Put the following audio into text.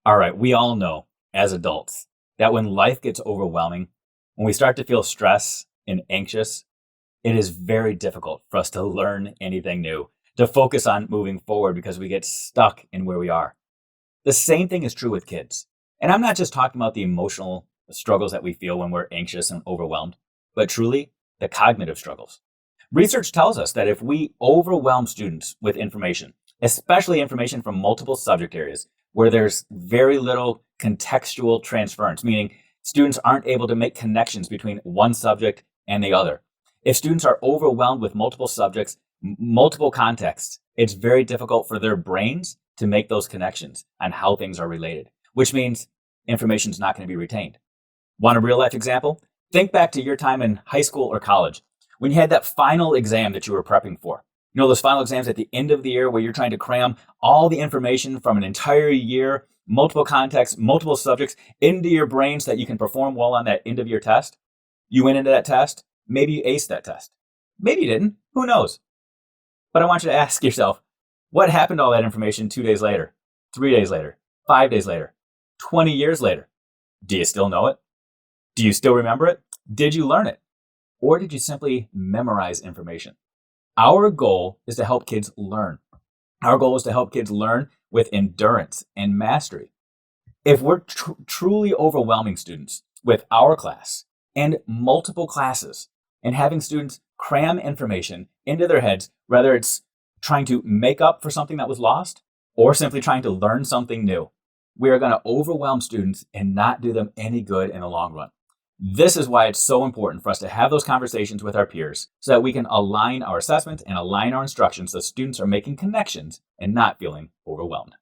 All right, we all know as adults that when life gets overwhelming, when we start to feel stress and anxious, it is very difficult for us to learn anything new, to focus on moving forward because we get stuck in where we are. The same thing is true with kids. And I'm not just talking about the emotional struggles that we feel when we're anxious and overwhelmed, but truly the cognitive struggles. Research tells us that if we overwhelm students with information, especially information from multiple subject areas where there's very little contextual transference, meaning students aren't able to make connections between one subject and the other. If students are overwhelmed with multiple subjects, multiple contexts, it's very difficult for their brains to make those connections on how things are related, which means information is not going to be retained. Want a real life example? Think back to your time in high school or college when you had that final exam that you were prepping for. You know, those final exams at the end of the year where you're trying to cram all the information from an entire year, multiple contexts, multiple subjects into your brain so that you can perform well on that end of year test. You went into that test. Maybe you aced that test. Maybe you didn't. Who knows? But I want you to ask yourself, what happened to all that information 2 days later, 3 days later, 5 days later, 20 years later? Do you still know it? Do you still remember it? Did you learn it? Or did you simply memorize information? Our goal is to help kids learn. Our goal is to help kids learn with endurance and mastery. If we're truly overwhelming students with our class and multiple classes and having students cram information into their heads, whether it's trying to make up for something that was lost or simply trying to learn something new, we are going to overwhelm students and not do them any good in the long run. This is why it's so important for us to have those conversations with our peers so that we can align our assessment and align our instructions so students are making connections and not feeling overwhelmed.